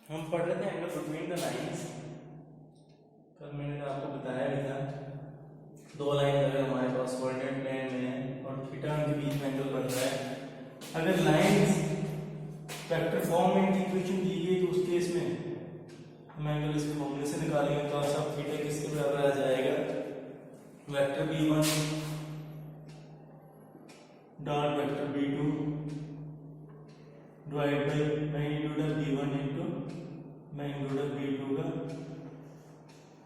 हम पढ़ रहे थे एंगल बिटवीन द लाइंस। कल मैंने आपको बताया भी था, दो लाइन अगर हमारे पास कोऑर्डिनेट प्लेन में है और थीटा के बीच में एंगल बन रहा है, अगर लाइंस वेक्टर फॉर्म में इक्वेशन दी गई तो उस केस में हम एंगल इसके फॉर्मूले से निकालेंगे। तो सब थीटा किसके बराबर आ जाएगा, vector b1 dot vector b2 divide by magnitude of b1 into magnitude of b2 का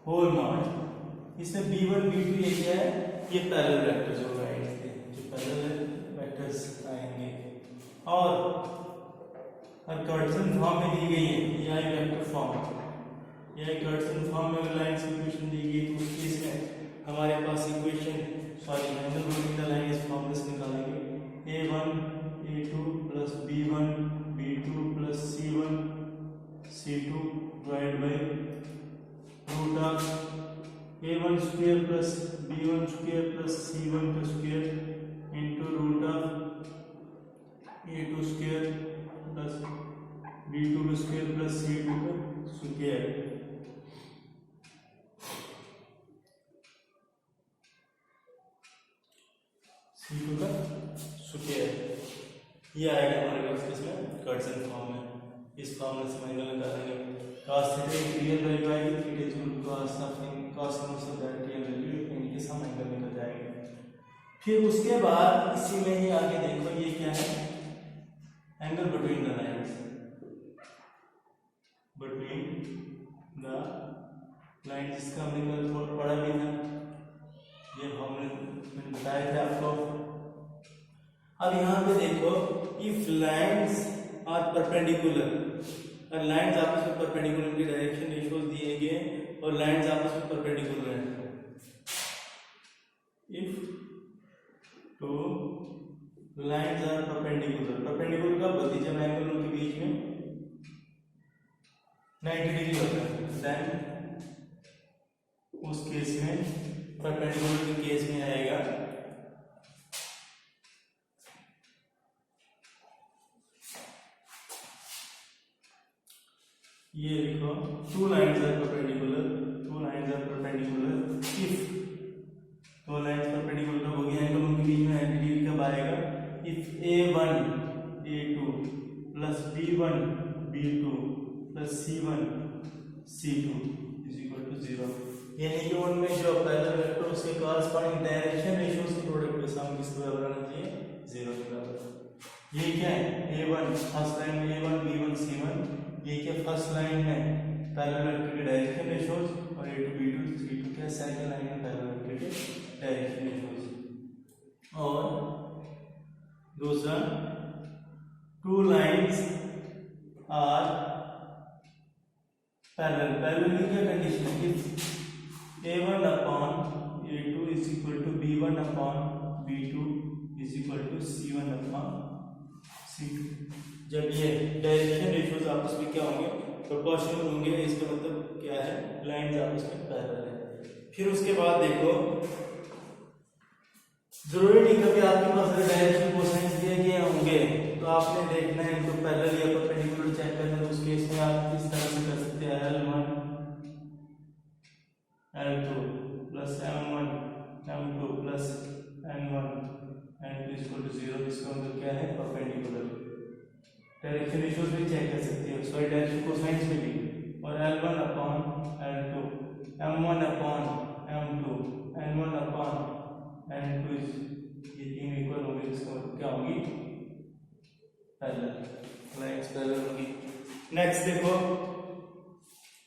होल मॉड। इसमें b1 b2 ये क्या है, ये पैरेलल वेक्टर्स हो गए, जो पैरेलल वेक्टर्स आएंगे और कार्टेशियन फॉर्म में दी गई है, ये आई वेक्टर फॉर्म, ये कार्टेशियन फॉर्म में अगर लाइंस की इक्वेशन दी गई तो उस केस में हमारे पास equation angle between the line इस फॉर्मूले से निकालेंगे a1 a2 plus b1 b2 plus c1 c2 divide by root of a1 square plus b1 square plus c1 का square into root of a2 square plus b2 का square plus c2 का square. c2 का square ये आएगा हमारे पास इसमें Cartesian form में। इस फॉर्मूले से एंगल निकालेंगे, cos थीटा की रियल वैल्यू आएगी, theta is equal to cos inverse of that real value, इनके सम एंगल निकल जाएंगे। फिर उसके बाद इसी में ही आगे देखो ये क्या है, angle between the lines, between the line जिसका हमने कल पढ़ा भी था, ये हमने बताया था आपको। अब यहाँ पे देखो, इफ लाइंस आर परपेंडिकुलर, और लाइंस आपस में परपेंडिकुलर की डायरेक्शन रेशियोज दिए गए और लाइंस आपस में परपेंडिकुलर हैं। If two lines are perpendicular, perpendicular कब होती है, जब एंगल उनके बीच में 90 डिग्री होता है, देन उस केस में परपेंडिकुलर के केस में आएगा ये लिखो, two lines are perpendicular, two lines are perpendicular if, दो लाइंस परपेंडिकुलर हो गई एंगल उनके बीच में 90 डिग्री कब आएगा, if a1 a2 plus b1 b2 plus c1 c2 is equal to 0। यानी कि उनमें जो पैरेलल वेक्टर उसके कॉरस्पॉन्डिंग डायरेक्शन रेशियोज के प्रोडक्ट का सम किसके बराबर आना चाहिए, 0 के बराबर। ये क्या है, a1 फर्स्ट लाइन में a1 b1 c1, ये क्या फर्स्ट लाइन में पैरेलल वेक्टर के डायरेक्शन रेशियोज, और a2 b2 c2 क्या सेकंड लाइन में पैरेलल वेक्टर के डायरेक्शन रेशियोज। और दूसरा, two lines are parallel, parallel की क्या कंडीशन है कि a1 upon a2 is equal to b1 upon b2 is equal to c1 upon c2। जब ये डायरेक्शन रेशियोज आपस में क्या होंगे, प्रोपोर्शनल होंगे, इसका मतलब क्या है, लाइंस आपस में पैरेलल है। फिर उसके बाद देखो, जरूरी नहीं कभी आपके पास अगर डायरेक्शन कोसाइंस दिए गए होंगे तो आपने देखना है इनको पैरेलल या परपेंडिकुलर चेक करना है। उस केस में आप इस तरह से कर सकते हैं, L1 L2 plus M1 M2 plus N1 N2 equal to 0। इसका मतलब क्या है, परपेंडिकुलर। डायरेक्शन रेशियोज भी चेक कर सकते हो, सॉरी डायरेक्शन कोसाइंस में भी, और L1 upon L2 M1 upon M2 N1 upon N2 ये तीन इक्वल होंगे, इसका मतलब क्या होगी, पैरेलल, लाइंस पैरेलल होगी। नेक्स्ट देखो,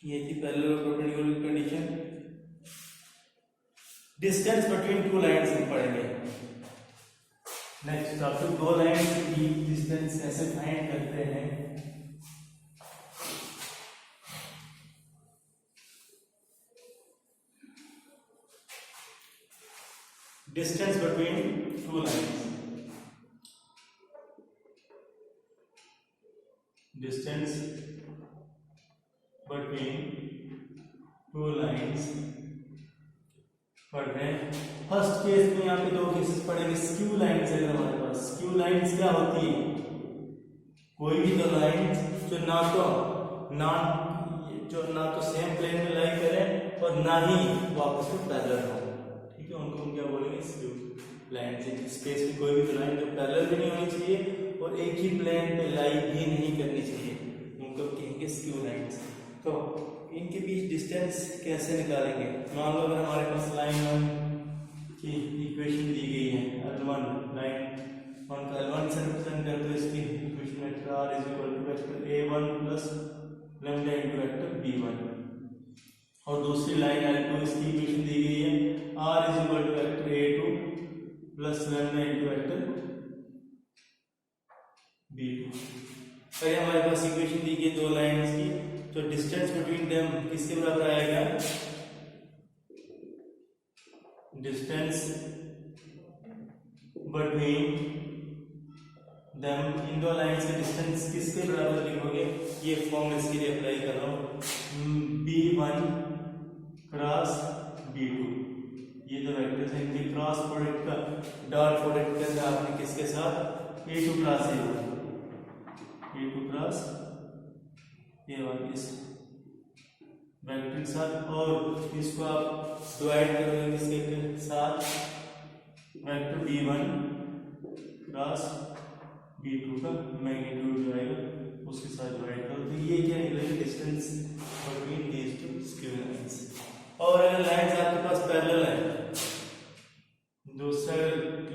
ये थी पैरेलल और परपेंडिकुलर की condition. Distance between two lines हम पढ़ेंगे नेक्स्ट टॉपिक, दो लाइंस की डिस्टेंस कैसे फाइंड करते हैं। Distance between two lines, distance between two lines पढ़ रहे हैं। फर्स्ट केस में यहाँ पे दो केसेस पढ़ेंगे, स्क्यू लाइंस है हमारे पास। स्क्यू लाइंस क्या होती है, कोई भी दो लाइंस जो ना तो जो ना तो सेम प्लेन में लाई करें और ना ही वो आपस में पैरेलल हो, ठीक है, उनको हम क्या बोलेंगे, स्क्यू लाइन। स्पेस में कोई भी लाइन जो पैरेलल भी नहीं होनी चाहिए और एक ही प्लेन पे लाई भी नहीं करनी चाहिए, उनको कहेंगे स्क्यू लाइंस। तो इनके बीच डिस्टेंस कैसे निकालेंगे? मान लो अगर हमारे पास लाइन 1 की इक्वेशन दी गई है, L1 लाइन 1 का L1 से रिप्रेजेंट करते हुए इसकी equation vector R is equal to vector A1 plus lambda into vector B1, और दूसरी लाइन L2 इसकी इक्वेशन दी गई है R is equal to vector A2 plus lambda into vector B2। तो ये हमारे पास इक्वेशन दी गई दो लाइंस की, तो डिस्टेंस बिटवीन देम किसके बराबर आएगा? डिस्टेंस बिटवीन देम, इन दो लाइंस के डिस्टेंस किसके बराबर लिखोगे? ये फॉर्म इसके लिए अप्लाई कर रहा हूं, B1 क्रॉस B2। ये जो वेक्टर्स हैं इनके क्रॉस प्रोडक्ट का डॉट प्रोडक्ट करना आपने किसके साथ? A2 cross A1, A2 cross A1 इस वेक्टर के साथ, और इसको आप डिवाइड करोगे किसके साथ? वेक्टर B1 क्रॉस B2 का मैग्नीट्यूड जो आएगा उसके साथ डिवाइड करो, तो ये क्या निकलेगा? Distance between these two skew lines. और अगर लाइंस आपके पास पैरेलल है, दूसरा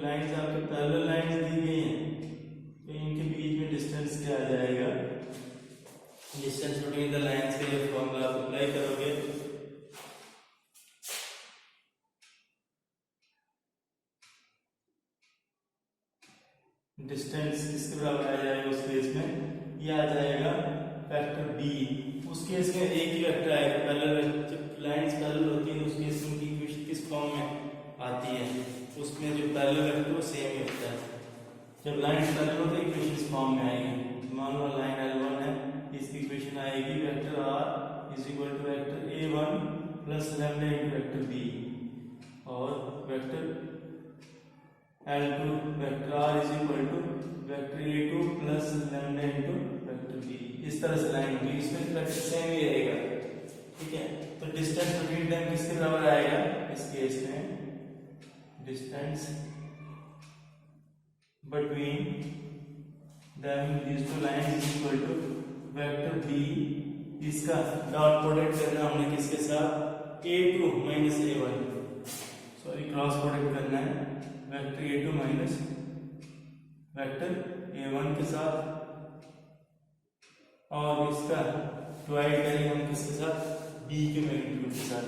लाइंस आपके पैरेलल लाइंस दी गई हैं, तो इनके बीच में डिस्टेंस क्या आ जाएगा? डिस्टेंस बिटवीन द लाइंस के लिए फॉर्मूला आप अप्लाई करोगे, डिस्टेंस किसके बराबर आ जाएगा उस केस में? ये आ जाएगा वेक्टर B। उस केस में एक ही वेक्टर आएगा, पैरेलल, जब लाइंस पैरेलल होती है उस केस में उनकी इक्वेशन किस फॉर्म में आती है? उसमें जो पैरेलल वेक्टर वो सेम ही होता है। जब लाइंस पैरेलल होती है इक्वेशन इस फॉर्म में आएगी। मान लो लाइन L1 है, इसकी इक्वेशन आएगी vector R is equal to vector A1 plus lambda into vector B, और vector L2 vector R is equal to vector A2 plus lambda into vector B। इस तरह से लाइन होगी, इसमें वेक्टर सेम ही रहेगा, ठीक है। तो डिस्टेंस बिटवीन देम किसके बराबर आएगा? इस केस में distance between them these two lines is equal to vector B, इसका डॉट प्रोडक्ट करना हमने किसके साथ? A2 minus A1, sorry cross product करना है vector A2 minus vector A1 के साथ, और इसका डिवाइड करेंगे हम किसके साथ? B के मैग्नीट्यूड के साथ,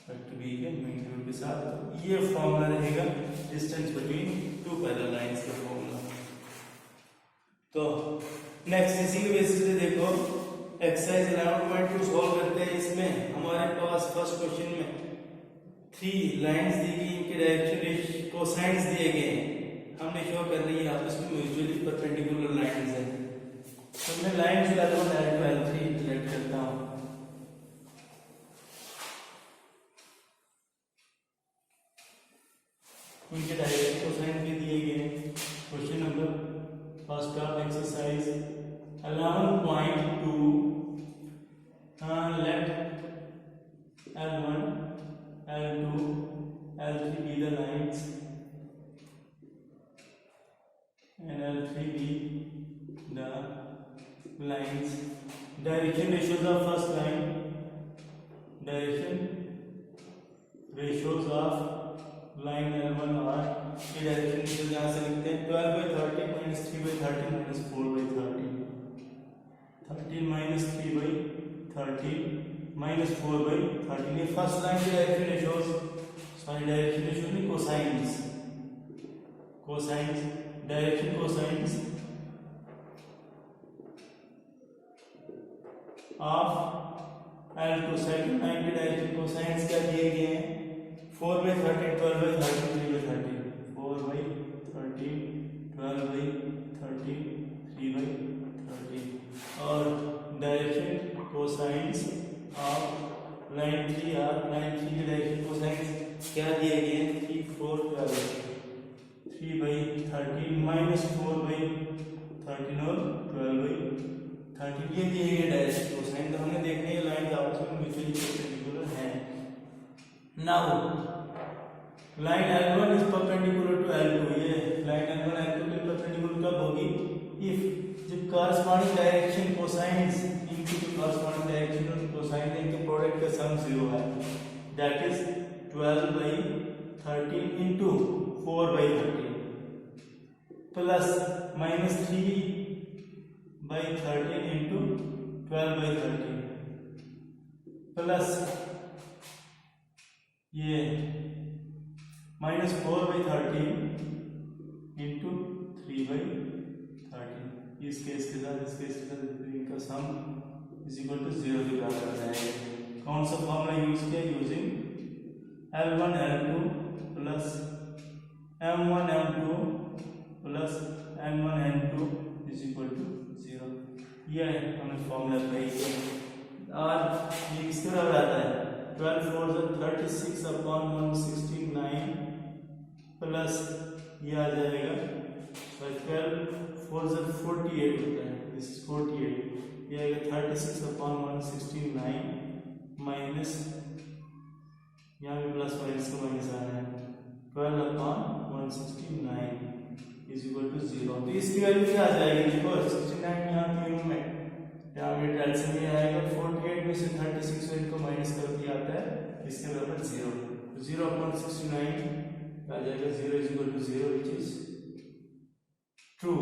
वेक्टर B के मैग्नीट्यूड के साथ। ये फॉर्मूला रहेगा distance between two parallel lines का फॉर्मूला। तो नेक्स्ट इसी के बेसिस पे देखो एक्सरसाइज 11.2 सॉल्व करते हैं। इसमें हमारे पास फर्स्ट क्वेश्चन में 3 लाइंस दी गई, इनके डायरेक्शन कोसाइंस दिए गए हैं, हमने शो करनी है आपस में म्यूचुअली परपेंडिकुलर लाइंस हैं। तो मैं lines L1 L2 L3 select करता हूं। उनके डायरेक्शन कोसाइन भी दिए गए हैं। Question number first of exercise 11.2, let L1 L2 L3 be the lines and L3 be the lines. Direction ratios of first line, direction ratios of line L1 are, ये direction ratios यहाँ से लिखते हैं 12/30 minus 3/30 minus 4/30, 13 minus 3/30 minus 4/30। ये first line के direction ratios, sorry direction ratios नहीं, cosines, cosines direction cosines of L2 second line के direction cosines क्या दिए गए हैं? 4/30 12/30 3/30, 4/30 12/30 3/30, और डायरेक्शन कोसाइंस ऑफ लाइन 3 और लाइन 3 के डायरेक्शन कोसाइंस क्या दिए गए हैं? 3 4 12 3/30 माइनस 4/30 और 12/30 ये दिए गए म्यूचुअली परपेंडिकुलर है। Now line L1 is perpendicular to L2, ये लाइन L1 L2 के परपेंडिकुलर कब होगी? इफ जब कॉरस्पॉन्डिंग डायरेक्शन कोसाइंस, इनकी जो कॉरस्पॉन्डिंग डायरेक्शन और कोसाइन इनके प्रोडक्ट का सम 0 है, that is 12/13 into 4/13 plus -3/13 into 12/13 plus ये -4/13 इंटू 3/13। इस केस के साथ इनका सम इज इक्वल टू 0 के बराबर आ जाएगा। कौन सा फॉर्मूला यूज किया? Using L1 L2 plus M1 M2 plus N1 N2 is equal to 0। यह हमने फॉर्मूला अप्लाई किया और ये किसके बराबर आता है? 12 4 36/169 प्लस ये आ जाएगा 12 4 48 होता है, दिस इज 48, ये आएगा 36/169 माइनस, यहाँ पे प्लस माइनस का माइनस आ रहा है, 12/169 इज इक्वल टू 0। तो इसकी वैल्यू क्या आ जाएगी? देखो 69 यहाँ तीनों में, यहाँ पे एलसीएम में आएगा 48 में से 36 को माइनस कर दिया आता है, इसके बराबर 0। तो 0/69 आ जाएगा 0 is equal to 0 which is true.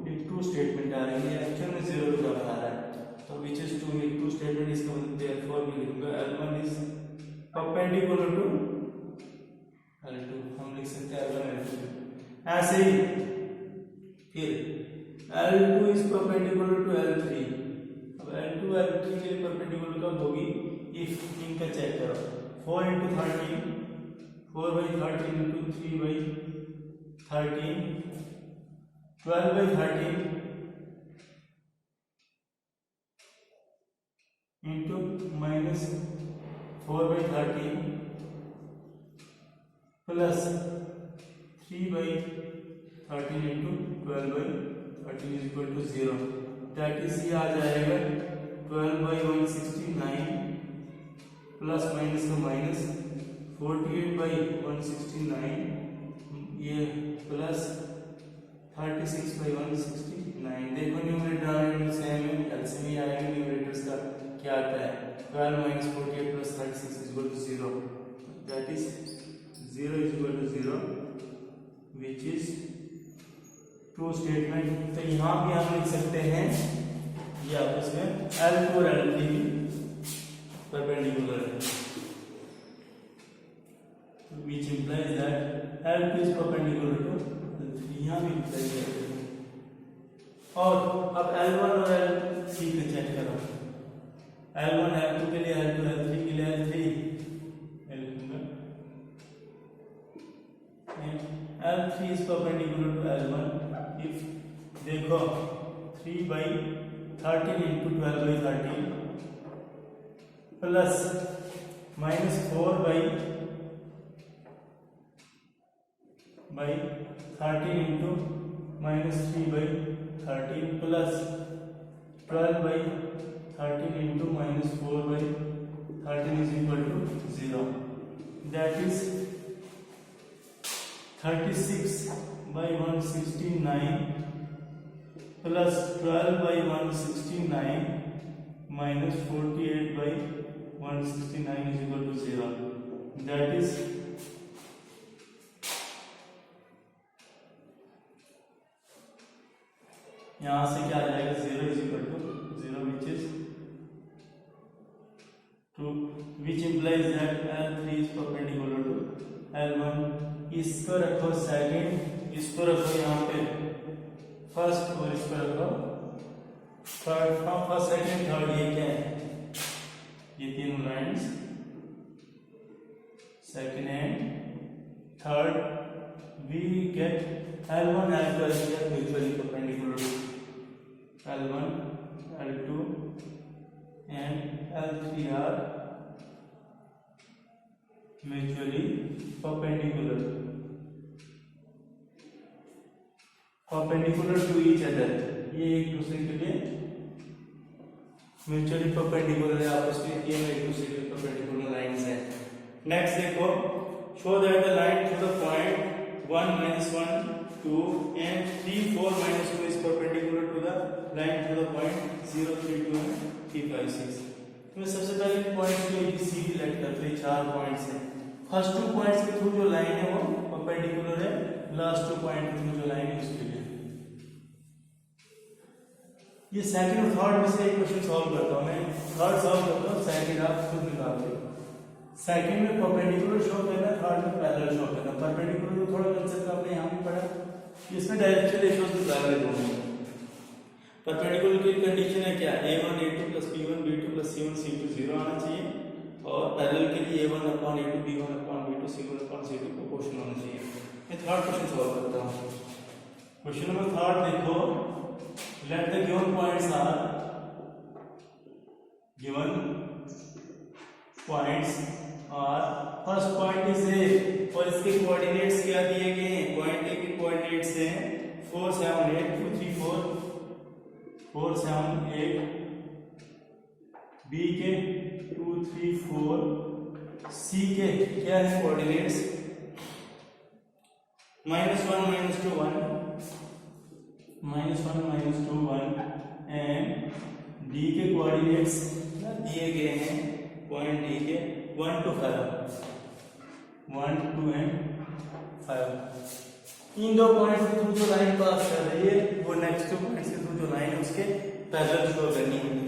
एक ट्रू स्टेटमेंट आ रही है, एक्चुअल में 0 के बराबर आ रहा है, तो विच इज ट्रू एक ट्रू स्टेटमेंट। इसका मतलब देयरफॉर मैं लिखूंगा L1 is perpendicular to L2, हम लिख सकते हैं L1 L2 ऐसे ही। फिर L2 is perpendicular to L3, अब L2 L3 के लिए परपेंडिकुलर कब होगी? इफ इनका चेक करो 4 × 13 4/13 into 3/13 12/13 into -4/13 plus 3/13 into 12/13 is equal to 0। That is ये आ जाएगा 12/169 प्लस माइनस का माइनस 48/169 ये प्लस 36/169। देखो न्यूमरेटर सेम है, एलसीएम ही आएगा, न्यूमरेटर्स का क्या आता है? 12 - 48 + 36 is equal to 0। That is 0 is equal to 0 which is true statement. तो यहाँ भी हम लिख सकते हैं ये आपस में L2 और L3 परपेंडिकुलर है, which implies that L2 is perpendicular to L3, यहाँ भी implies करते हैं। और अब L1 और L3 को चेक करो, L1 L2 के लिए L2 L3 के लिए L3 L3 is perpendicular to L1 if देखो 3/13 into 12/13 plus -4/13 into -3/13 plus 12/13 into -4/13 is equal to 0। That is 36/169 plus 12/169 minus 48/169 is equal to 0। That is यहां से क्या आ जाएगा? 0 is equal to 0 which is true, which implies that L3 is perpendicular to L1। इसको रखो second, इसको रखो यहाँ पे फर्स्ट और इसको रखो थर्ड। फर्स्ट सेकंड थर्ड ये क्या है? ये तीनों lines second and third we get L1 L2 are mutually perpendicular to L1 L2 and L3 are mutually perpendicular to each other। ये एक दूसरे के लिए म्यूचुअली परपेंडिकुलर है आपस में, ये एक दूसरे के परपेंडिकुलर लाइंस हैं। नेक्स्ट देखो, show that the line through the point 1 -1 2 and 3 4 -2 is perpendicular to the line through the point 0 3 2 and 3 5 6। तो सबसे पहले पॉइंट जो है सी सिलेक्ट करते हैं, चार पॉइंट्स हैं। फर्स्ट टू पॉइंट्स के थ्रू जो लाइन है वो परपेंडिकुलर है, लास्ट टू पॉइंट के थ्रू जो लाइन है उसके लिए। ये सेकंड और थर्ड में से एक क्वेश्चन सॉल्व करता हूं मैं, थर्ड सॉल्व करता हूं, सेकंड आप खुद निकाल लो। सेकंड में परपेंडिकुलर शो करना, थर्ड में पैरेलल शो करना। परपेंडिकुलर तो थोड़ा कंसेप्ट आपने यहाँ भी पढ़ा, इसमें डायरेक्शन रेशियोज निकाल रहे होंगे। परपेंडिकुलर की कंडीशन है क्या, a1 a2 + b1 b2 + c1 c2 0 आना चाहिए, और पैरेलल के लिए a1/a2 b1/b2 c1/c2 प्रोपोर्शनल होना चाहिए। मैं थर्ड क्वेश्चन सॉल्व करता हूं। क्वेश्चन नंबर थर्ड देखो, let the given points are, given points are, first point is A, और इसके कोऑर्डिनेट्स क्या दिए गए हैं, पॉइंट ए के कोऑर्डिनेट्स हैं 4 7 8 2 3 4 4 7 8, बी के 2 3 4, सी के क्या है कोऑर्डिनेट्स -1 -2 1 -1 -2 1, एंड डी के कोऑर्डिनेट्स दिए गए हैं पॉइंट डी के 1 to 5 1 2 and 5। इन दो पॉइंट्स के थ्रू जो लाइन पास कर रही है वो नेक्स्ट टू पॉइंट्स के थ्रू जो लाइन है उसके पैरेलल शो करनी होगी।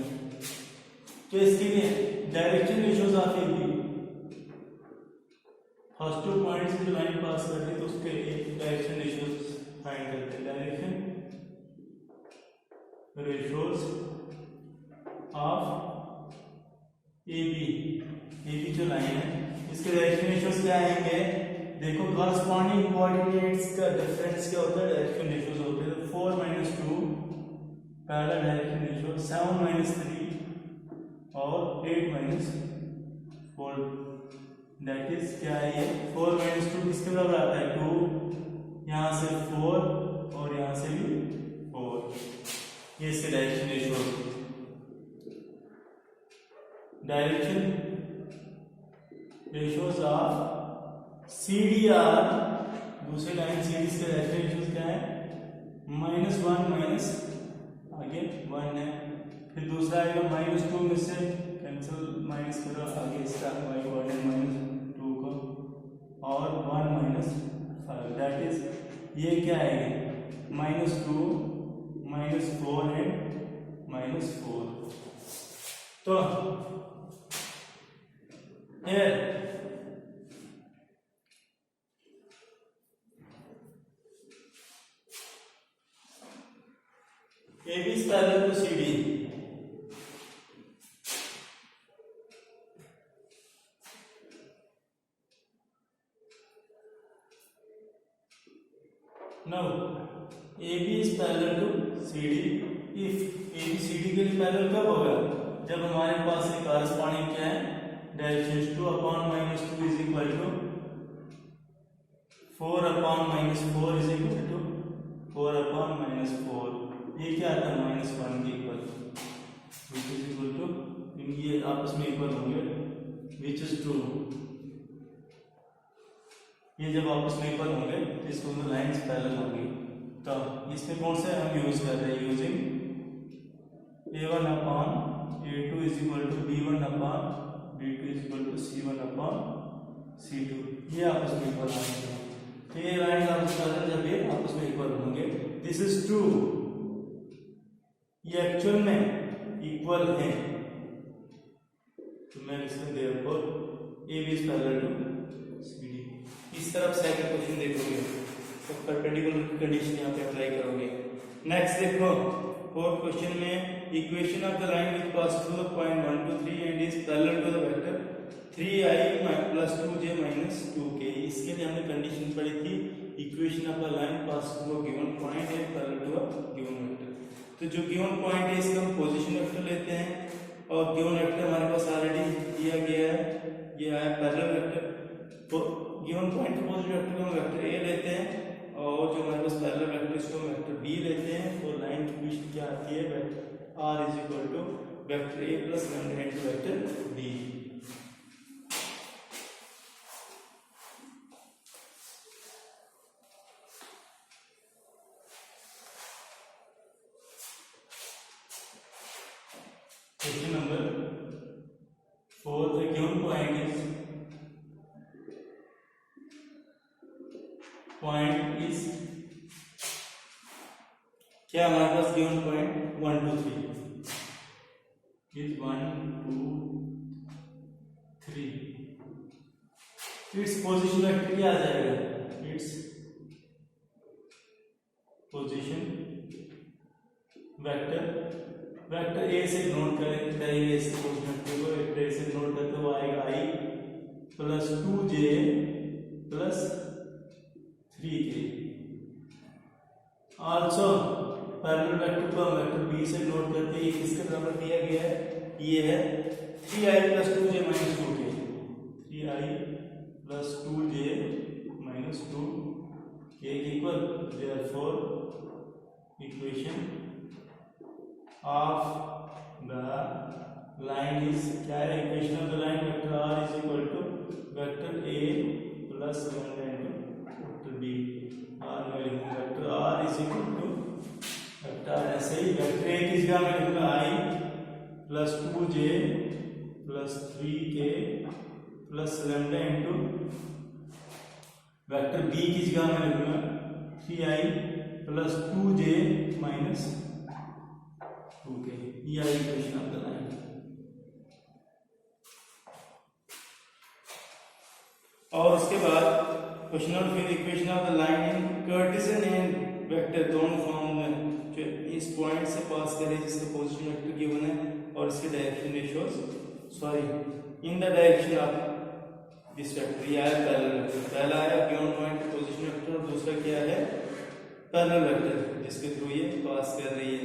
तो इसके लिए डायरेक्शन रेशियोज आती है, फर्स्ट टू पॉइंट्स से जो लाइन पास कर रही है तो उसके लिए डायरेक्शन रेशियोज फाइंड करते हैं। डायरेक्शन रेशियोज ऑफ AB जो लाइन है इसके डायरेक्शन रेशियोज क्या आएंगे, देखो कॉरस्पॉन्डिंग कोऑर्डिनेट्स का डिफरेंस क्या होता है, डायरेक्शन रेशियोज होते हैं। 4 - 2 पहला डायरेक्शन रेशियो, 7 - 3 और 8 - 4, दैट इज क्या है ये 4 - 2 किसके बराबर आता है 2, यहाँ से 4 और यहाँ से भी 4, ये इसके direction ratio. Direction ratios of CDR, दूसरे लाइन CD के डायरेक्शन रेशियोज क्या है -1 आगे 1 है, फिर दूसरा आएगा -2 में से कैंसिल माइनस करो, आगे इसका y कोऑर्डिनेट -2 को, और 1 - 5, दैट इज ये क्या आएगा -2 -4 एंड -4। तो here AB is parallel to CD. Now AB is parallel to CD. If AB CD के लिए पैरेलल कब होगा, जब हमारे पास एक कॉरस्पॉन्डिंग क्या है direction 2/-2 is equal to 4/-4 is equal to 4/-4। ये क्या आता है -1 के equal, which is equal to, ये आपस में इक्वल होंगे, विच इज ट्रू। ये जब आपस में इक्वल होंगे तो इसको तो लाइंस पैरेलल होंगी। तो इसमें कौन से हम यूज कर रहे हैं, using A1/A2 is equal to B1/B2 is equal to C1/C2, ये आपस में इक्वल होंगे। तो ये लाइन आपस में जब ये आपस में इक्वल होंगे, दिस इज ट्रू, ये एक्चुअल में इक्वल है। तो मैं इसमें therefore AB is parallel to CD। इस तरफ सेकंड क्वेश्चन देखोगे तो परपेंडिकुलर की कंडीशन यहाँ पे अप्लाई करोगे। नेक्स्ट देखो फोर्थ क्वेश्चन में, equation of the line which pass through the point 1 to 3 and is parallel to the vector 3i + 2j - 2k। इसके लिए हमने कंडीशन पढ़ी थी, equation of the line pass through a given point and parallel to a given vector. तो जो given point है इसका हम पोजीशन वेक्टर लेते हैं, और गिवन वेक्टर हमारे पास ऑलरेडी दिया गया है, ये है पैरेलल वेक्टर। तो गिवन पॉइंट के पोजीशन वेक्टर को हम वेक्टर A लेते हैं, और जो हमारे पास पैरेलल वेक्टर इसको हम वेक्टर B लेते हैं। तो लाइन की पोजीशन क्या आती है, R = vector a plus lambda into vector b. Question number 4, the given point is क्या हमारे पास given point 1 2 3 is 1 2 3, its position vector क्या आ जाएगा, इट्स पोजीशन वेक्टर ए से नोट करेंगे इस पोजीशन वेक्टर को, वेक्टर ए से नोट करते हुए आएगा i plus 2j plus 3k। Also parallel vector को हम वेक्टर बी से नोट करते हैं, किसके बराबर दिया गया है, ये है 3i plus 2j minus 2k, 3i plus 2j minus 2k equal, therefore equation of the line is, क्या है equation of the line, vector r is equal to vector a plus lambda into vector b। r में लिखूंगा vector r is equal to vector, ऐसे ही vector a की जगह में लिखूंगा i plus 2j plus 3k plus lambda into vector b की जगह में लिखूंगा 3i plus 2j minus 2k। ये इक्वेशन ऑफ द लाइन। और उसके बाद क्वेश्चन नंबर फिर equation of the line in Cartesian and vector दोनों फॉर्म में, जो इस पॉइंट से पास करे जिसका पोजीशन वेक्टर गिवन है और इसके direction ratios, sorry in the direction of this vector, ये है पैरेलल वेक्टर। पहला है गिवन पॉइंट पोजीशन वेक्टर और दूसरा क्या है पैरेलल वेक्टर जिसके थ्रू ये पास कर रही है।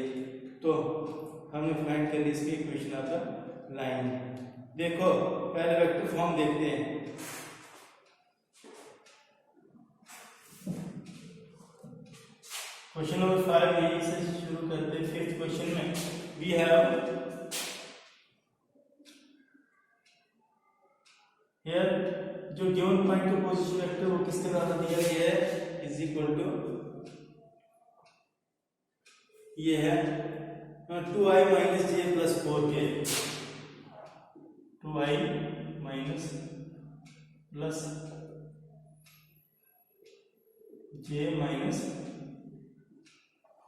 तो हमने फाइंड कर ली इसकी इक्वेशन ऑफ द लाइन। देखो पहले वेक्टर फॉर्म देखते हैं। क्वेश्चन नंबर 5 यहीं से शुरू करते हैं। फिफ्थ क्वेश्चन में वी हैव हियर जो गिवन पॉइंट का पोजीशन वेक्टर वो किसके द्वारा दिया गया है, इज इक्वल टू, ये है 2i minus j plus 4k, 2i minus plus j minus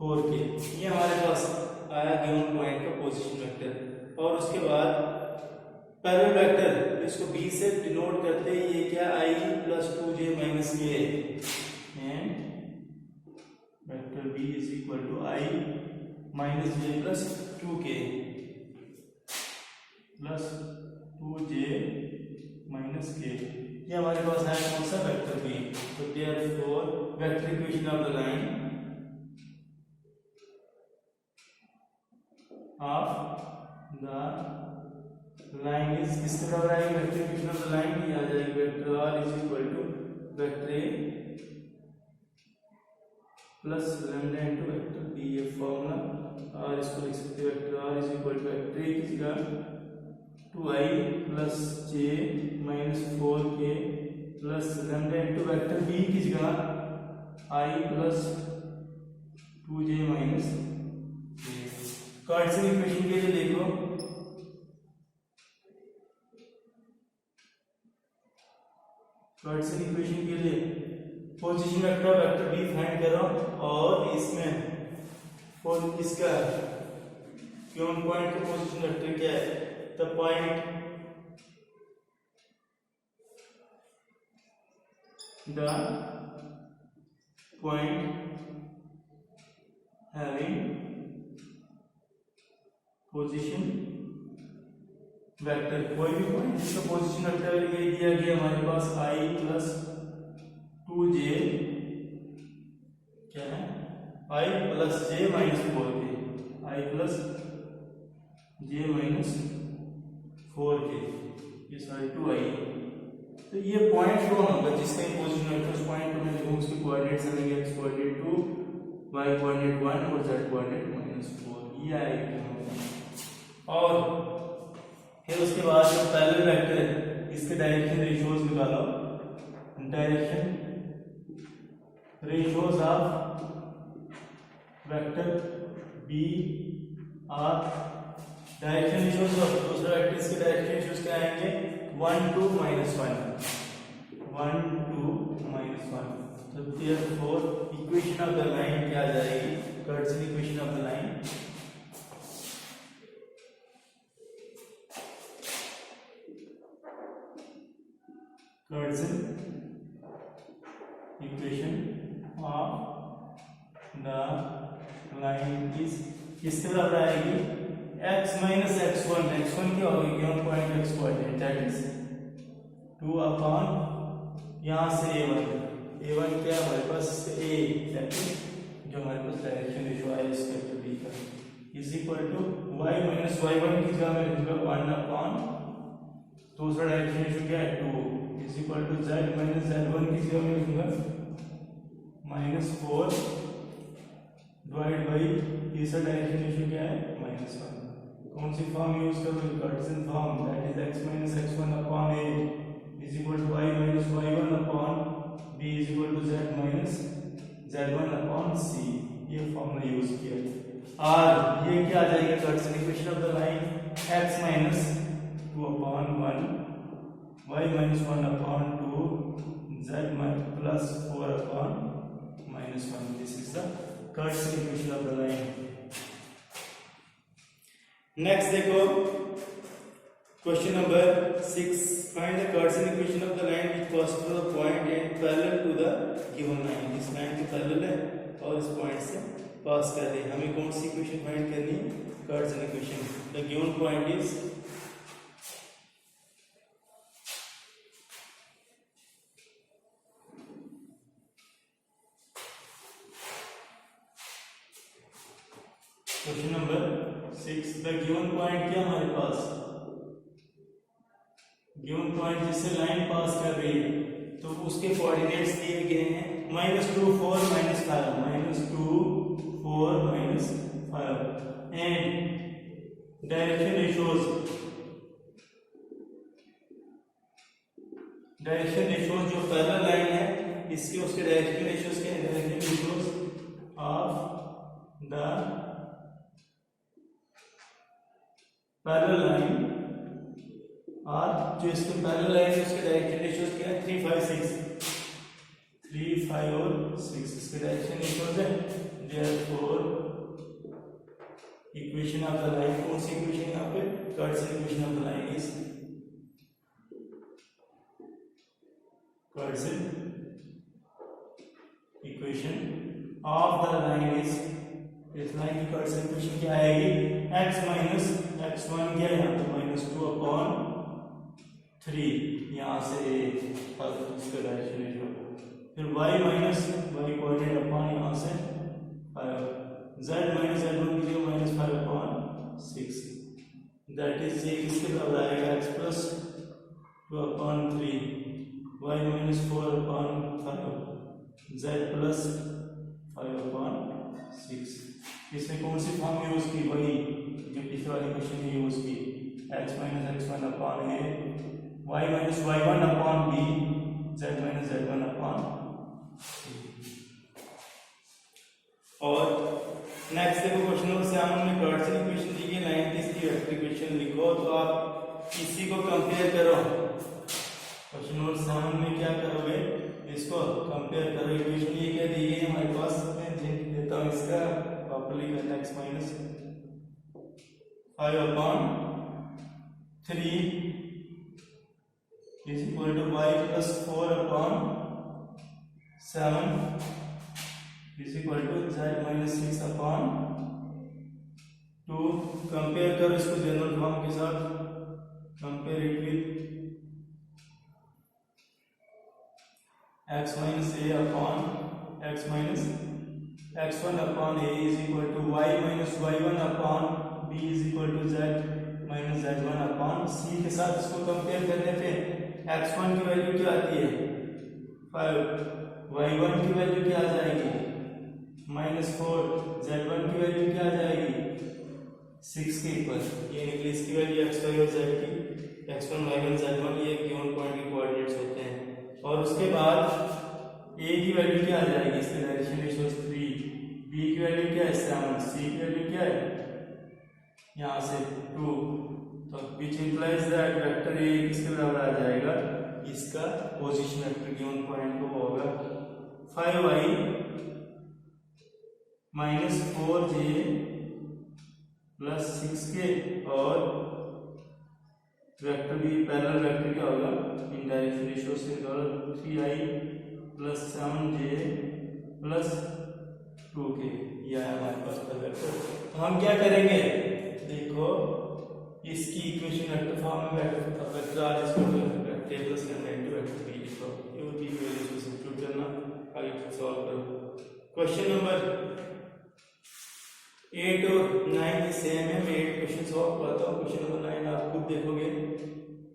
4k, ये हमारे पास आया गिवन पॉइंट का पोजीशन वेक्टर। और उसके बाद पैरेलल वेक्टर, इसको b से डिनोट करते हैं, ये क्या i plus 2j minus k and vector b is equal to i minus j plus 2k plus 2j minus k, ये हमारे पास है कौन सा वेक्टर b। तो therefore vector equation of the line of the line is, किसके बराबर आएगी vector equation of the line, ये आ जाएगी vector r is equal to vector a plus lambda into vector b। ये फॉर्मूला r, इसको लिख सकते हैं vector r is equal to vector a की जगह 2i plus j minus 4k plus lambda into vector b की जगह i plus 2j minus k। Cartesian equation के लिए देखो, कार्टेशियन इक्वेशन के लिए position vector vector b find करो और इसमें और इसका गिवन पॉइंट का पोजीशन वेक्टर क्या है, the point having position vector, कोई भी पॉइंट जिसका पोजीशन वेक्टर ये दिया गया हमारे पास i प्लस 2j, क्या है i plus j minus 4k, i plus j minus 4k, ये सारी 2i। तो ये पॉइंट कौन होगा जिसका पोजीशन वेक्टर, उस पॉइंट को मैं लिखूं, उसके कोऑर्डिनेट्स आएंगे x कोऑर्डिनेट 2, y कोऑर्डिनेट 1 और z कोऑर्डिनेट -4, ये आएगा। और फिर उसके बाद जो पैरेलल वेक्टर है इसके डायरेक्शन रेशियोज निकालो। Direction ratios of vector B are, direction ratios of दूसरा वेक्टर इसके डायरेक्शन रेशियोज क्या आएंगे 1 2 -1 1 2 -1। तो therefore equation of the line क्या आ जाएगी, Cartesian equation of the line Cartesian equation of the line is किसके बराबर आएगी x minus x1, x1 क्या होगी given point x coordinate that is 2 upon यहां से a1 क्या है हमारे पास a जो हमारे पास डायरेक्शन रेशियो है इस वेक्टर b का is equal to y minus y1 की जगह में लिखूंगा 1 अपॉन दूसरा डायरेक्शन रेशियो क्या है 2 is equal to z minus z1 की जगह में लिखूंगा -4 डिवाइड बाई तीसरा डायरेक्शन रेशियो क्या है -1। कौन सी फॉर्म यूज करोगे Cartesian form that is x minus x1 upon a is equal to y minus y1 upon b is equal to z minus z1 upon c। ये formula use किया और ये क्या आ जाएगा Cartesian equation of the line x minus 2 upon 1 y minus 1 upon 2 z plus 4 upon -1. This is the Curt's equation of the line. Next देखो question number 6. Find the Curt's equation of the line which passes through the point and parallel to the given line. इस line के parallel है और इस point से पास कर रही है। हमें कौन सी इक्वेशन फाइंड करनी है Curt's equation. The given point is question number 6 the given point क्या हमारे पास गिवन पॉइंट जिससे लाइन पास कर रही है तो उसके कोऑर्डिनेट्स दिए गए हैं -2 4 -5 -2 4 -5 एंड डायरेक्शन रेशियोज जो पैरेलल लाइन है इसके उसके डायरेक्शन रेशियोज क्या है direction ratios of the parallel line और जो इसके पैरेलल लाइन है उसके डायरेक्शन रेशियोज क्या है 3 5 6 3 5 और 6 इसके डायरेक्शन रेशियोज है। Therefore equation of the line कौन सी इक्वेशन यहां पे Cartesian equation of the line is Cartesian equation of the line is इस लाइन की कर्ट्स इक्वेशन क्या आएगी x minus x1 क्या है यहाँ पे -2 अपॉन 3 यहाँ से इसका डायरेक्शन रेशियो फिर y minus y coordinate upon यहाँ से 5 z minus z1 की जगह -5 अपॉन 6 दैट इज ये किसके बराबर आएगा x plus 2 upon 3 y minus 4 upon 5 z plus 5 upon 6। इसमें कौन सी फॉर्म यूज की वही जो पिछले वाले क्वेश्चन में यूज की x minus x1 upon a y minus y1 upon b z minus z1 upon c। और नेक्स्ट देखो क्वेश्चन नंबर 7 में कर्टसन इक्वेशन दी गई लाइन की इसकी वेक्टर इक्वेशन लिखो तो आप इसी को कंपेयर करो। क्वेश्चन नंबर 7 में क्या करोगे इसको कंपेयर करो इक्वेशन ये क्या दी गई हमारे पास मैं देता हूं इसका प्रॉपर्ली करना x minus 5 upon 3 is equal to y plus 4 upon 7 is equal to z minus 6 upon 2। Compare करो इसको जनरल फॉर्म के साथ compare it with x minus a upon x minus x1 upon a is equal to y minus y1 upon b is equal to z minus z1 upon c के साथ इसको compare करने पे x1 की value क्या आती है 5 y1 की वैल्यू क्या आ जाएगी -4 z1 की वैल्यू क्या आ जाएगी 6 के इक्वल, ये निकली इसकी वैल्यू x y और z की, x1 y1 z1 ये गिवन पॉइंट के कोऑर्डिनेट्स होते हैं। और उसके बाद a की वैल्यू क्या आ जाएगी, इसके डायरेक्शन रेशियो 3, b की वैल्यू क्या है 7, c की वैल्यू क्या है यहाँ से 2, तो विच इंप्लाइज दैट वेक्टर a किसके बराबर आ जाएगा, इसका पोजीशन वेक्टर गिवन पॉइंट को होगा 5y minus 4j plus 6k, और वेक्टर भी पैरेलल वेक्टर क्या होगा, इन डायरेक्शन रेशियो से 3i plus 7j plus 2k, यह है हमारे पास पैरेलल वेक्टर। तो हम क्या करेंगे, देखो इसकी इक्वेशन वेक्टर फॉर्म में vector R is equal to vector a plus lambda into vector b लिखो, ये b की वैल्यू से सब्स्टिट्यूट करना, आगे सॉल्व करो। क्वेश्चन नंबर 8 और 9 सेम है, मैं 8 क्वेश्चन सॉल्व करता हूँ। क्वेश्चन नंबर 9 आप खुद देखोगे,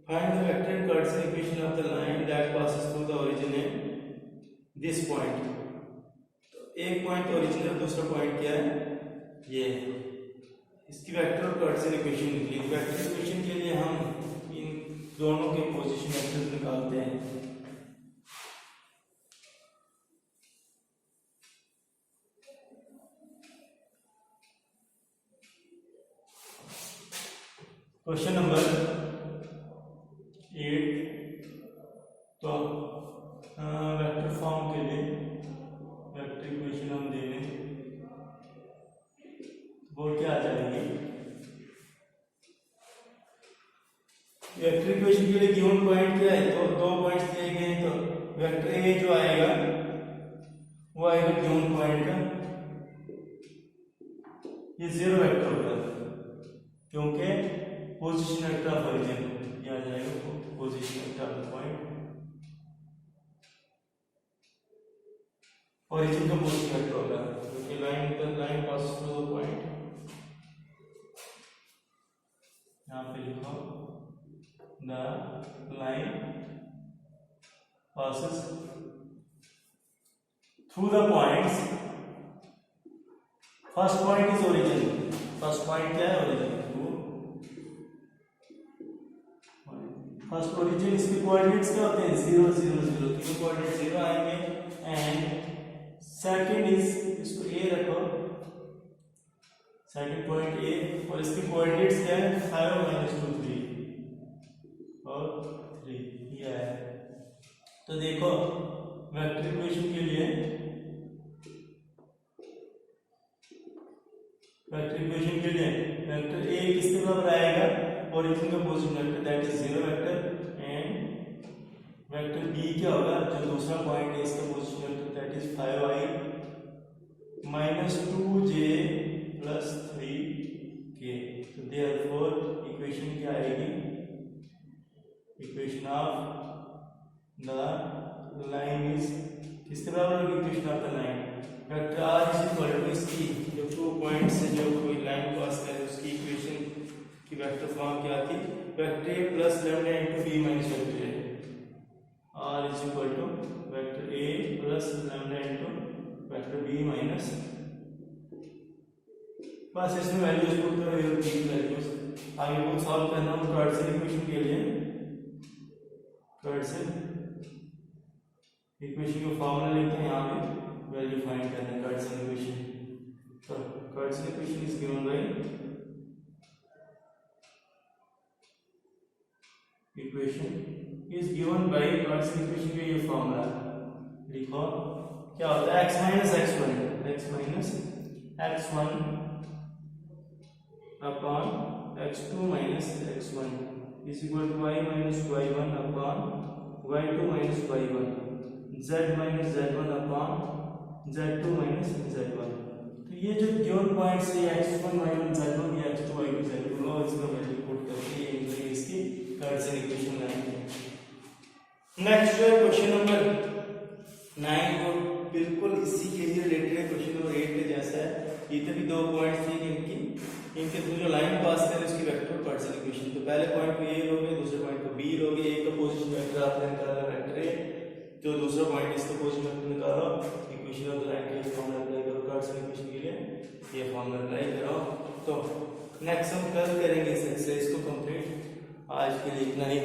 find the vector and Cartesian equation of the line that passes through the origin at this point. तो एक पॉइंट ओरिजिन और दूसरा पॉइंट क्या है, ये इसकी वेक्टर और कार्टेशियन इक्वेशन निकली। वेक्टर इक्वेशन के लिए हम इन दोनों के पोजीशन वेक्टर्स निकालते हैं। क्वेश्चन नंबर 8, तो वेक्टर फॉर्म के लिए वेक्टर इक्वेशन हम दे दें, वो क्या आ जाएगी, वेक्टर इक्वेशन के लिए गिवन पॉइंट क्या है, तो दो पॉइंट्स दिए गए हैं, तो वेक्टर ए जो आएगा वो आएगा गिवन पॉइंट का, ये 0 वेक्टर होगा क्योंकि पोजीशन वेक्टर ऑफ ओरिजिन ये आ जाएगा, position vector of point, origin का पोजीशन वेक्टर होगा क्योंकि line pass through the point, यहाँ पे लिखो the line passes through the points, first point is origin, first point क्या है, origin, फर्स्ट ओरिजिन इसके कोऑर्डिनेट्स क्या होते हैं 0 0 0, तीनों कोऑर्डिनेट 0 आएंगे, एंड सेकंड इज, इसको a रखो, सेकंड पॉइंट a, और इसके कोऑर्डिनेट्स क्या है 5 -2 3 और 3, ये है। तो देखो वेक्टर इक्वेशन के लिए, वेक्टर इक्वेशन के लिए वेक्टर a किसके बराबर आएगा, ओरिजिन का position vector that is 0 vector, and vector b क्या होगा, जो दूसरा पॉइंट है इसका position vector that is 5i minus 2j plus 3k। तो देयरफॉर इक्वेशन क्या आएगी, equation of the line is किसके बराबर होगी, equation of the line vector r is equal to इसकी जो 2 पॉइंट से जो कोई लाइन पास करे उसकी इक्वेशन की वेक्टर फॉर्म क्या थी, vector a plus lambda into b minus vector a, r is equal to vector a plus lambda into vector b minus, बस इसमें वैल्यूज पुट करो, ये तीन वैल्यूज आगे वो सॉल्व करना है। कार्टेशियन इक्वेशन के लिए कार्टेशियन इक्वेशन का फॉर्मूला लिखते हैं, यहाँ पे वैल्यू फाइंड करना है कार्टेशियन इक्वेशन। तो Cartesian equation is given by equation is given by Cartesian equation का ये फॉर्मूला लिखो, क्या होता है x minus x1 upon x2 minus x1 is equal to y minus y1 upon y2 minus y1, z minus z1 upon z2 minus z1। तो ये जो given points है x1 y1 z1 या x2 y2 z2 लो, इसका value put करके ये इसकी Cartesian equation लाएंगे। नेक्स्ट जो है क्वेश्चन नंबर 9 को बिल्कुल इसी के ही रिलेटेड है, क्वेश्चन नंबर 8 के जैसा है। इधर भी दो पॉइंट्स थे इनके थ्रू जो लाइन पास करे उसकी वेक्टर कार्टेशियन इक्वेशन, तो पहले पॉइंट को a लोगे, दूसरे पॉइंट को b लोगे, a का पोजीशन वेक्टर आपने निकाला वेक्टर a, जो दूसरा पॉइंट इसका पोजीशन वेक्टर निकालो, इक्वेशन ऑफ द लाइन के फॉर्मूला अप्लाई करो कार्टेशियन इक्वेशन के लिए, ये फॉर्मूला अप्लाई करो। तो नेक्स्ट हम कल करेंगे इस एक्सरसाइज को कंप्लीट। आज के लिए इतना ही।